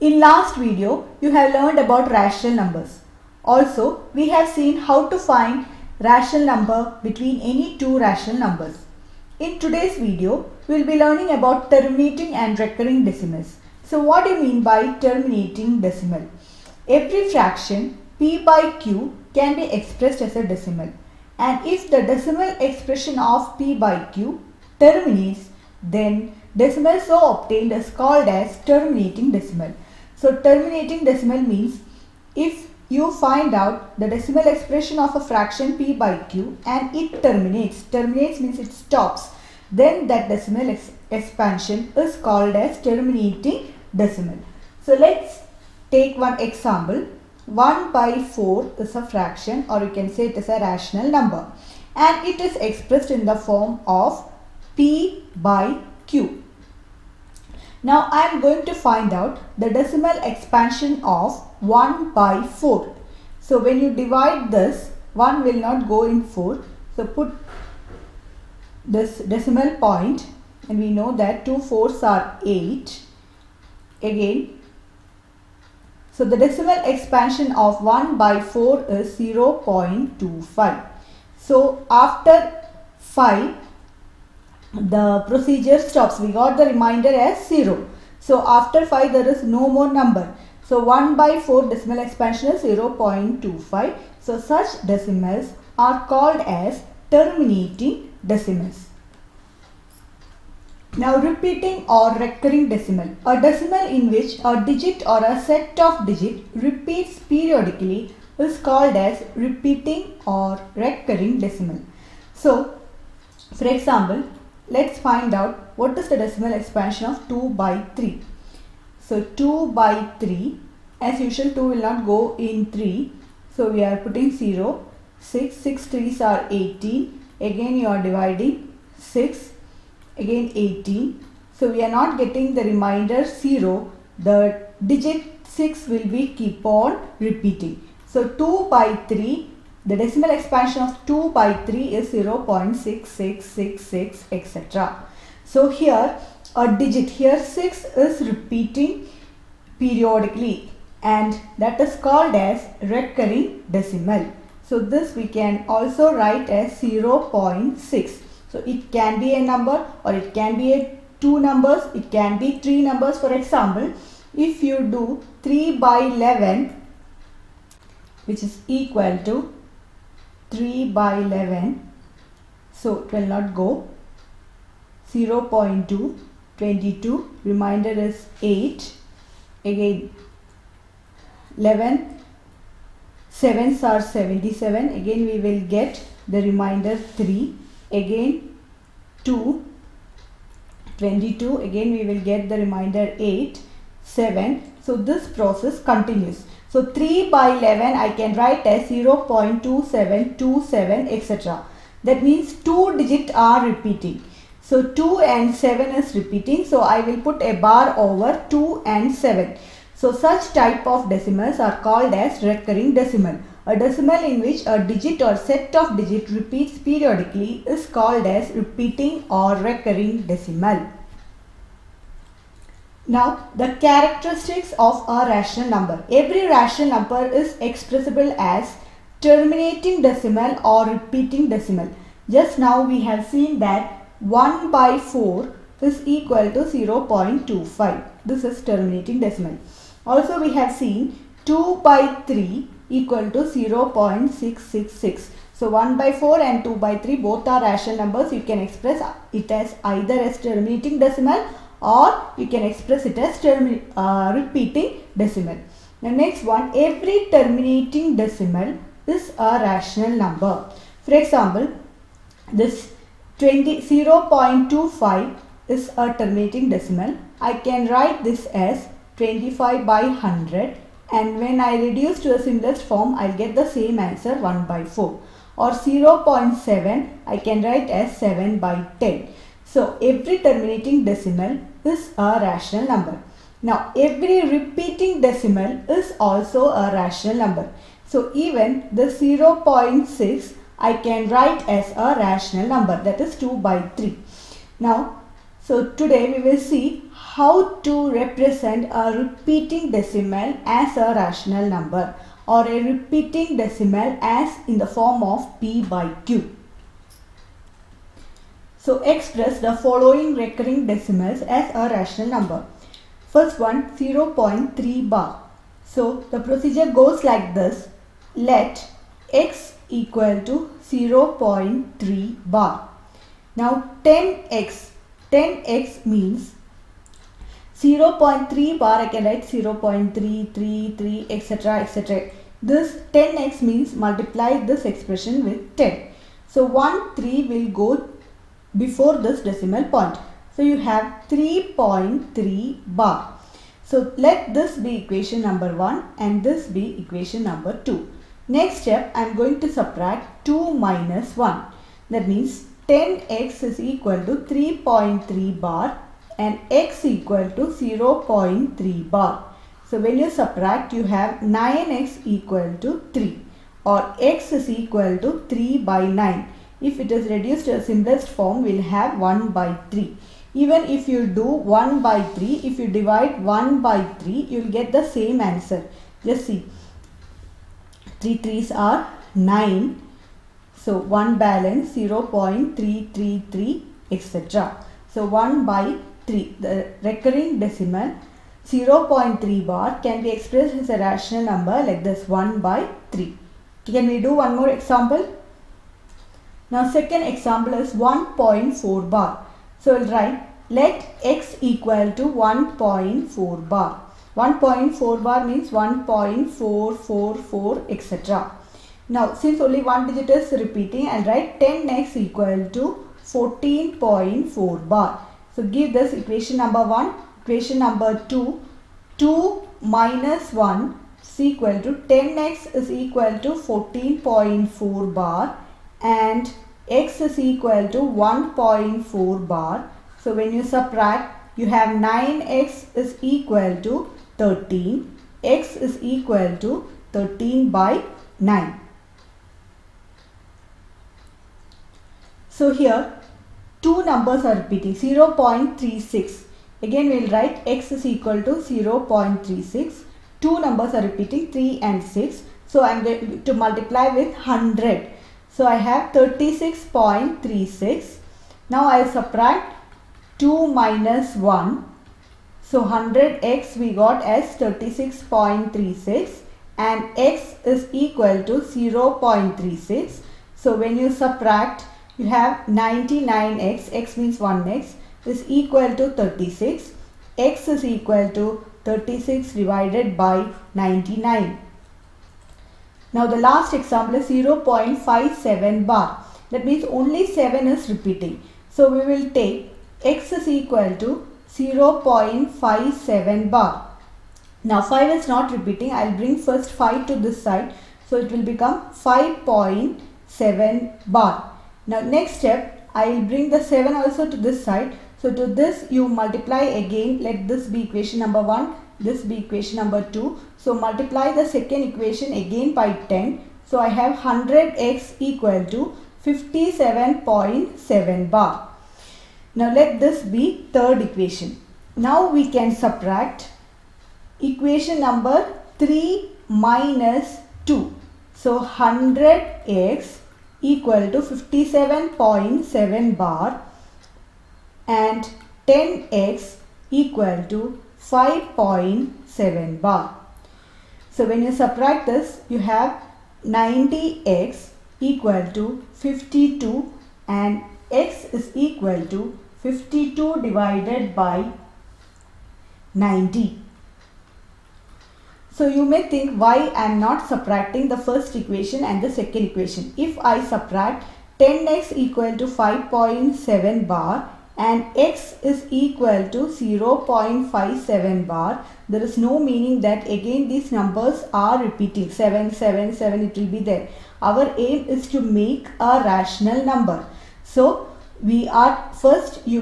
In last video, you have learned about rational numbers. Also, we have seen how to find rational number between any two rational numbers. In today's video, we will be learning about terminating and recurring decimals. So what do you mean by terminating decimal? Every fraction p by q can be expressed as a decimal. And if the decimal expression of p by q terminates, then decimal so obtained is called as terminating decimal. So terminating decimal means if you find out the decimal expression of a fraction p by q and it terminates means it stops, then that decimal expansion is called as terminating decimal. So let's take one example. 1 by 4 is a fraction, or you can say it is a rational number, and it is expressed in the form of p by q. Now I am going to find out the decimal expansion of 1 by 4. So when you divide this, 1 will not go in 4. So put this decimal point, and we know that 2 4s are 8. Again, so the decimal expansion of 1 by 4 is 0.25. So after 5, the procedure stops. We got the remainder as 0. So after 5 there is no more number. So 1 by 4 decimal expansion is 0.25. So such decimals are called as terminating decimals. Now repeating or recurring decimal. A decimal in which a digit or a set of digits repeats periodically is called as repeating or recurring decimal. So for example, let's find out what is the decimal expansion of 2 by 3. So 2 by 3, as usual 2 will not go in 3. So we are putting 0, 6 3s are 18. Again you are dividing 6, again 18. So we are not getting the remainder 0. The digit 6 will be keep on repeating. So 2 by 3, the decimal expansion of 2 by 3 is 0.6666, etc. So here a digit, here 6 is repeating periodically, and that is called as recurring decimal. So this we can also write as 0.6. So it can be a number, or it can be a 2 numbers, it can be 3 numbers. For example, if you do 3 by 11, which is equal to 3 by 11, so it will not go. 0.2, 22, remainder is 8. Again 11, 7s are 77. Again we will get the remainder 3. Again 2, 22. Again we will get the remainder 8, 7. So this process continues. So 3 by 11 I can write as 0.2727, etc. That means 2 digits are repeating. So 2 and 7 is repeating. So I will put a bar over 2 and 7. So such type of decimals are called as recurring decimal. A decimal in which a digit or set of digits repeats periodically is called as repeating or recurring decimal. Now the characteristics of a rational number. Every rational number is expressible as terminating decimal or repeating decimal. Just now we have seen that 1 by 4 is equal to 0.25. This is terminating decimal. Also we have seen 2 by 3 equal to 0.666. So 1 by 4 and 2 by 3 both are rational numbers. You can express it as either as terminating decimal, or you can express it as repeating decimal. The next one, every terminating decimal is a rational number. For example, this 0.25 is a terminating decimal. I can write this as 25 by 100, and when I reduce to the simplest form, I'll get the same answer, 1 by 4. Or 0.7 I can write as 7 by 10. So every terminating decimal is a rational number. Now every repeating decimal is also a rational number. So even the 0.6 I can write as a rational number, that is 2 by 3. Now So today we will see how to represent a repeating decimal as a rational number or a repeating decimal as in the form of P by Q. So express the following recurring decimals as a rational number. First one, 0.3 bar. So the procedure goes like this. Let x equal to 0.3 bar. Now 10x means 0.3 bar, I can write 0.333 etc etc. This 10x means multiply this expression with 10. So 3 will go before this decimal point. So you have 3.3 bar. So let this be equation number 1 and this be equation number 2. Next step, I am going to subtract 2 minus 1. That means 10x is equal to 3.3 bar and x equal to 0.3 bar. So when you subtract, you have 9x equal to 3 or x is equal to 3 by 9. If it is reduced to a simplest form, we will have 1 by 3. Even if you do 1 by 3, if you divide 1 by 3, you will get the same answer. Just see, 3 3s are 9. So 1 balance 0.333 etc. So 1 by 3, the recurring decimal 0.3 bar can be expressed as a rational number like this, 1 by 3. Can we do one more example? Now second example is 1.4 bar. So we'll write let x equal to 1.4 bar. 1.4 bar means 1.444 etc. Now since only one digit is repeating, I'll write 10x equal to 14.4 bar. So give this equation number 1, equation number 2, 2 minus 1 is equal to 10x is equal to 14.4 bar and x is equal to 1.4 bar. So when you subtract, you have 9x is equal to 13, x is equal to 13 by 9. So here two numbers are repeating, 0.36. Again we will write x is equal to 0.36. Two numbers are repeating, 3 and 6. So I am going to multiply with 100. So I have 36.36. Now I will subtract 2 minus 1. So 100x we got as 36.36 and x is equal to 0.36. So when you subtract, you have 99x, x means 1x, is equal to 36. X is equal to 36 divided by 99. Now the last example is 0.57 bar. That means only 7 is repeating. So we will take x is equal to 0.57 bar. Now 5 is not repeating. I will bring first 5 to this side. So it will become 5.7 bar. Now next step, I will bring the 7 also to this side. So to this you multiply again. Let this be equation number 1. This be equation number 2. So multiply the second equation again by 10. So I have 100x equal to 57.7 bar. Now let this be third equation. Now we can subtract equation number 3 minus 2. So 100x equal to 57.7 bar and 10x equal to 5.7 bar. So when you subtract this, you have 90x equal to 52 and x is equal to 52 divided by 90. So you may think why I am not subtracting the first equation and the second equation. If I subtract 10x equal to 5.7 bar and x is equal to 0.57 bar, there is no meaning that again these numbers are repeating. 7, 7, 7 it will be there. Our aim is to make a rational number. So we are first you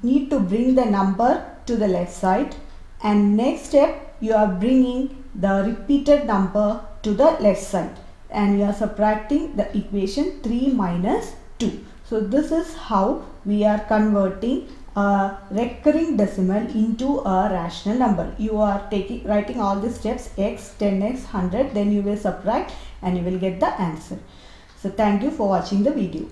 need to bring the number to the left side and next step you are bringing the repeated number to the left side and you are subtracting the equation 3 minus 2. So this is how we are converting a recurring decimal into a rational number. You are writing all the steps, x, 10x, 100, then you will subtract and you will get the answer. So thank you for watching the video.